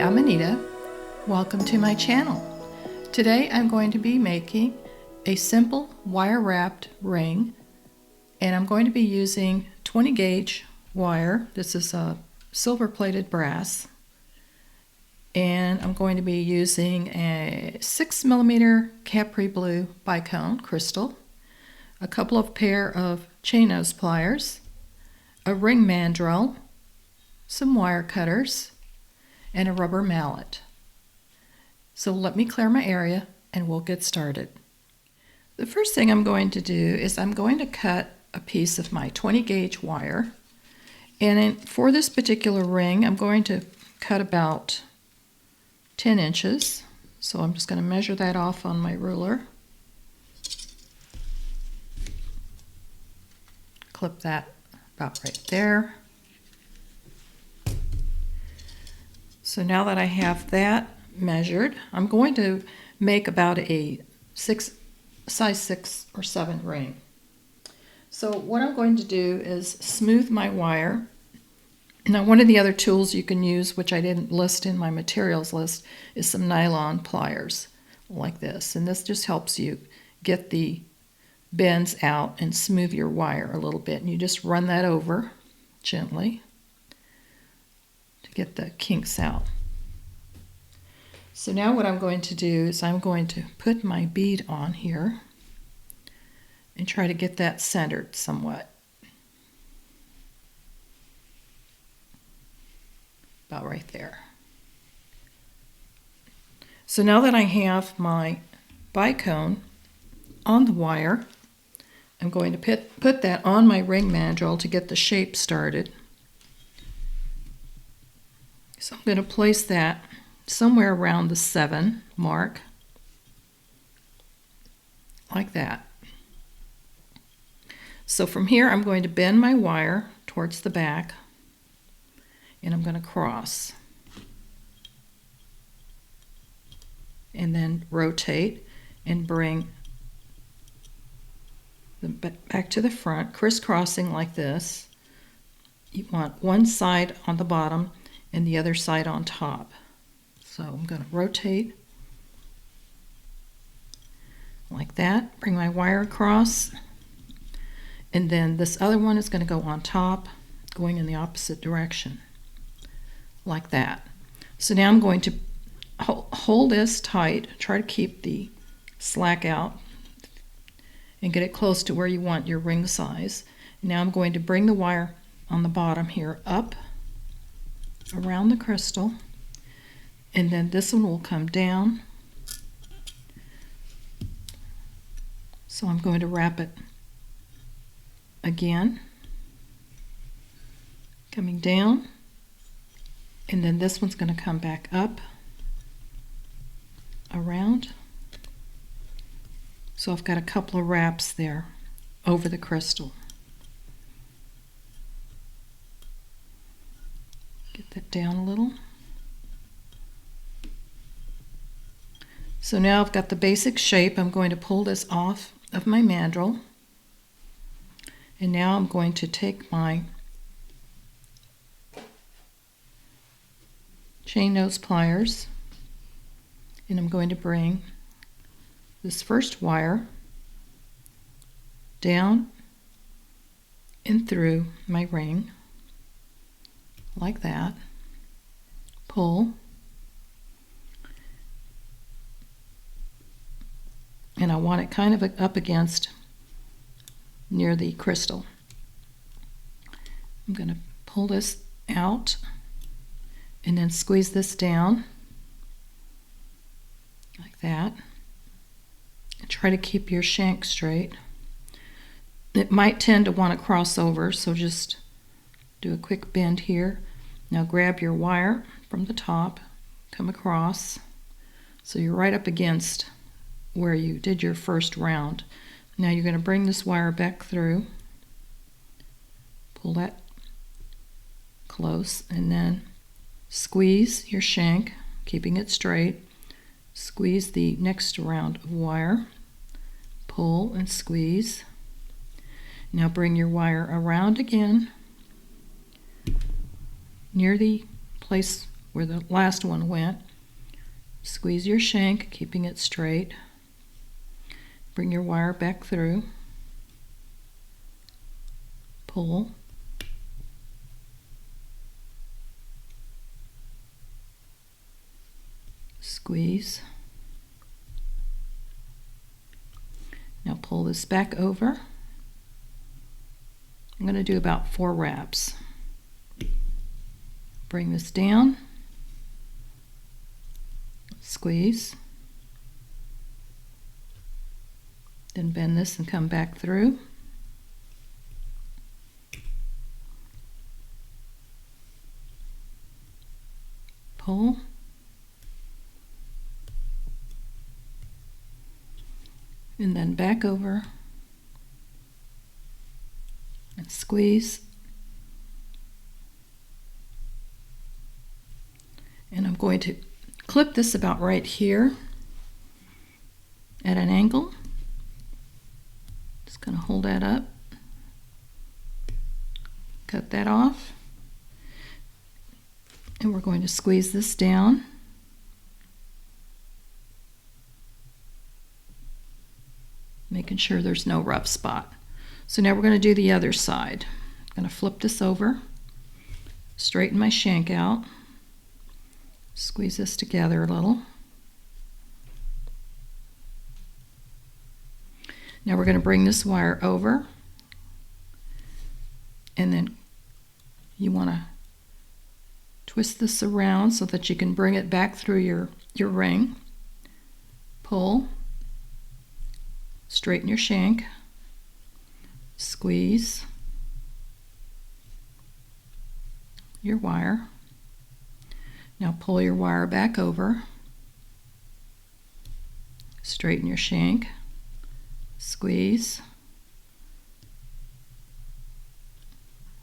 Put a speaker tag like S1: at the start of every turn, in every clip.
S1: I'm Anita. Welcome to my channel. Today I'm going to be making a simple wire wrapped ring, and I'm going to be using 20 gauge wire. This is a silver plated brass, and I'm going to be using a 6mm Capri Blue bicone crystal, a couple of pair of chain nose pliers, a ring mandrel, some wire cutters, and a rubber mallet. So let me clear my area and we'll get started. The first thing I'm going to do is I'm going to cut a piece of my 20 gauge wire, and for this particular ring I'm going to cut about 10 inches. So I'm just going to measure that off on my ruler. Clip that about right there. So now that I have that measured, I'm going to make about a size 6 or 7 ring. So what I'm going to do is smooth my wire. Now, one of the other tools you can use, which I didn't list in my materials list, is some nylon pliers like this. And this just helps you get the bends out and smooth your wire a little bit. And you just run that over gently to get the kinks out. So now what I'm going to do is I'm going to put my bead on here and try to get that centered somewhat. About right there. So now that I have my bicone on the wire, I'm going to put that on my ring mandrel to get the shape started. So I'm going to place that somewhere around the 7 mark, like that. So from here I'm going to bend my wire towards the back, and I'm going to cross and then rotate and bring the back to the front, crisscrossing like this. You want one side on the bottom and the other side on top. So I'm going to rotate like that, bring my wire across, and then this other one is going to go on top, going in the opposite direction, like that. So now I'm going to hold this tight, try to keep the slack out, and get it close to where you want your ring size. Now I'm going to bring the wire on the bottom here up around the crystal, and then this one will come down. So I'm going to wrap it again, coming down, and then this one's going to come back up around. So I've got a couple of wraps there over the crystal. Get that down a little. So now I've got the basic shape. I'm going to pull this off of my mandrel. And now I'm going to take my chain nose pliers, and I'm going to bring this first wire down and through my ring, like that. Pull. And I want it kind of up against near the crystal. I'm going to pull this out and then squeeze this down like that. And try to keep your shank straight. It might tend to want to cross over, so just do a quick bend here. Now grab your wire from the top, come across, so you're right up against where you did your first round. Now you're going to bring this wire back through, pull that close, and then squeeze your shank, keeping it straight. Squeeze the next round of wire, pull and squeeze. Now bring your wire around again near the place where the last one went. Squeeze your shank, keeping it straight. Bring your wire back through. Pull. Squeeze. Now pull this back over. I'm going to do about 4 wraps. Bring this down. Squeeze. Then bend this and come back through. Pull. And then back over and squeeze. And I'm going to clip this about right here at an angle. Just going to hold that up. Cut that off. And we're going to squeeze this down. Making sure there's no rough spot. So now we're going to do the other side. I'm going to flip this over, straighten my shank out, squeeze this together a little. Now we're going to bring this wire over, and then you want to twist this around so that you can bring it back through your ring. Pull. Straighten your shank, squeeze your wire. Now pull your wire back over, straighten your shank, squeeze.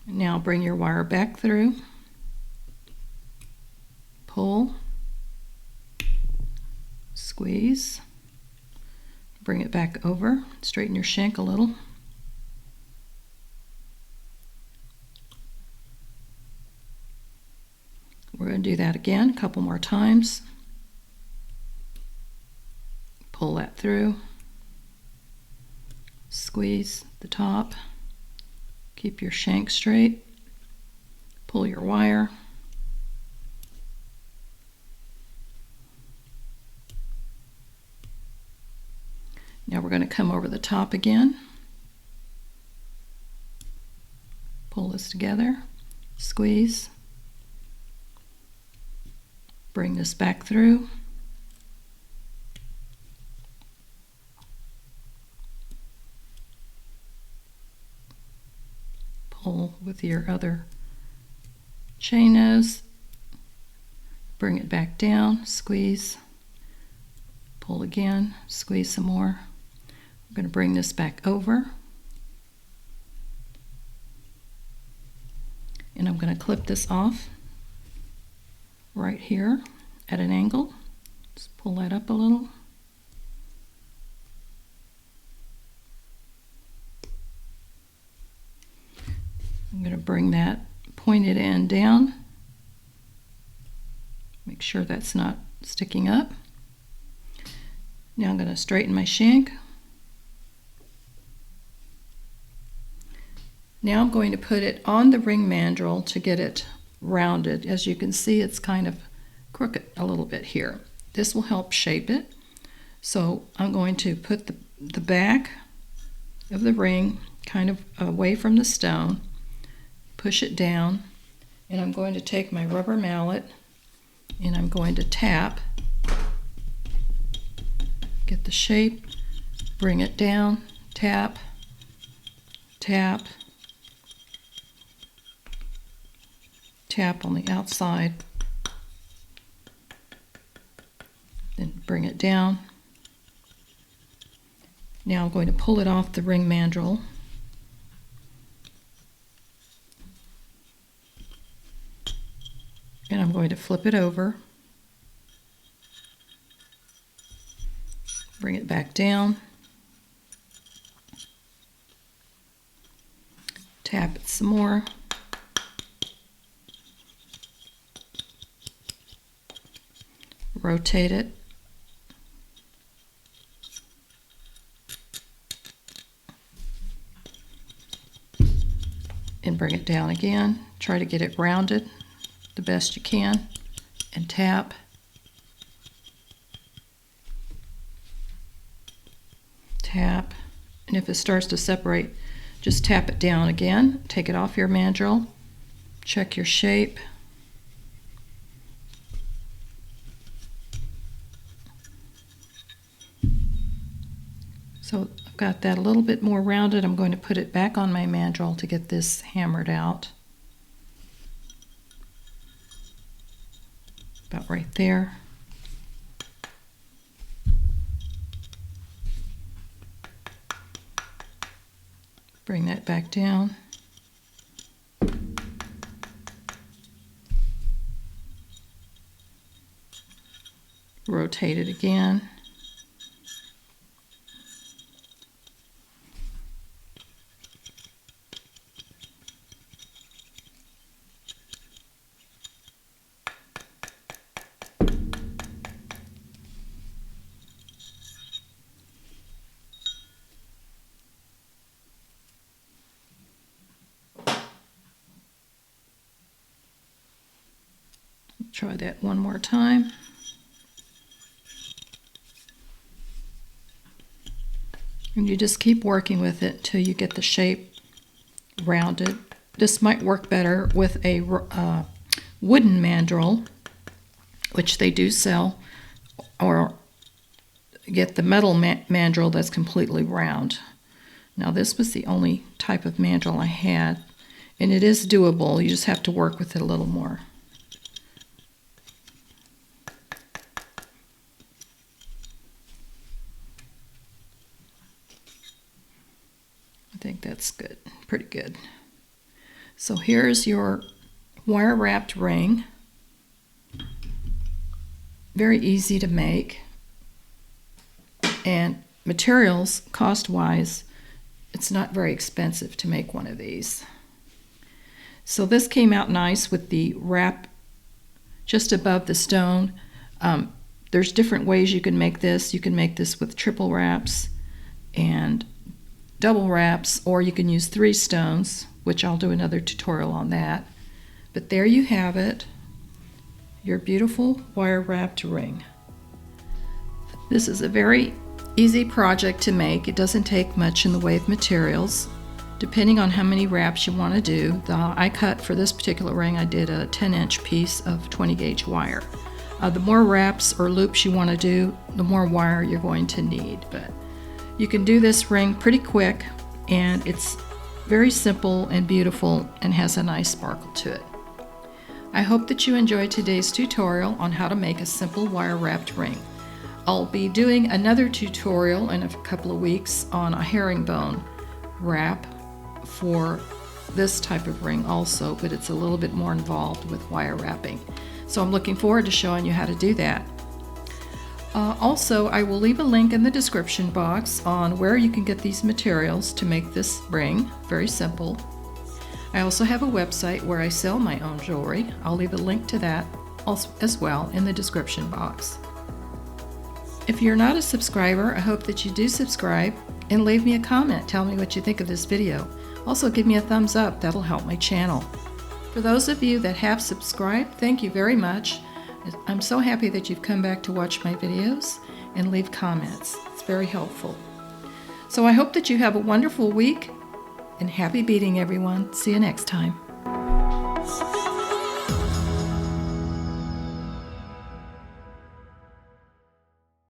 S1: Now bring your wire back through, pull, squeeze. Bring it back over, straighten your shank a little. We're going to do that again a couple more times. Pull that through. Squeeze the top. Keep your shank straight. Pull your wire. Now we're going to come over the top again. Pull this together, squeeze, bring this back through, pull with your other chain nose, bring it back down, squeeze, pull again, squeeze some more. I'm going to bring this back over, and I'm going to clip this off right here at an angle. Just pull that up a little. I'm going to bring that pointed end down. Make sure that's not sticking up. Now I'm going to straighten my shank. Now I'm going to put it on the ring mandrel to get it rounded. As you can see, it's kind of crooked a little bit here. This will help shape it. So I'm going to put the back of the ring kind of away from the stone, push it down, and I'm going to take my rubber mallet and I'm going to tap, get the shape, bring it down, tap, tap, tap on the outside, then bring it down. Now I'm going to pull it off the ring mandrel. And I'm going to flip it over, bring it back down, tap it some more, rotate it, and bring it down again. Try to get it rounded the best you can, and tap. Tap, and if it starts to separate, just tap it down again. Take it off your mandrel, check your shape. So I've got that a little bit more rounded. I'm going to put it back on my mandrel to get this hammered out. About right there. Bring that back down. Rotate it again. Try that one more time. And you just keep working with it till you get the shape rounded. This might work better with a wooden mandrel, which they do sell, or get the metal mandrel that's completely round. Now this was the only type of mandrel I had, and it is doable. You just have to work with it a little more. I think that's good, pretty good. So here's your wire wrapped ring. Very easy to make. And materials, cost-wise, it's not very expensive to make one of these. So this came out nice with the wrap just above the stone. There's different ways you can make this. You can make this with triple wraps and double wraps, or you can use 3 stones, which I'll do another tutorial on that. But there you have it, your beautiful wire wrapped ring. This is a very easy project to make. It doesn't take much in the way of materials, depending on how many wraps you want to do. I cut for this particular ring, I did a 10-inch piece of 20 gauge wire. The more wraps or loops you want to do, the more wire you're going to need. But you can do this ring pretty quick, and it's very simple and beautiful and has a nice sparkle to it. I hope that you enjoyed today's tutorial on how to make a simple wire wrapped ring. I'll be doing another tutorial in a couple of weeks on a herringbone wrap for this type of ring also, but it's a little bit more involved with wire wrapping. So I'm looking forward to showing you how to do that. Also, I will leave a link in the description box on where you can get these materials to make this ring. Very simple. I also have a website where I sell my own jewelry. I'll leave a link to that as well in the description box. If you're not a subscriber, I hope that you do subscribe and leave me a comment. Tell me what you think of this video. Also, give me a thumbs up. That'll help my channel. For those of you that have subscribed, thank you very much. I'm so happy that you've come back to watch my videos and leave comments. It's very helpful. So I hope that you have a wonderful week, and happy beading, everyone. See you next time.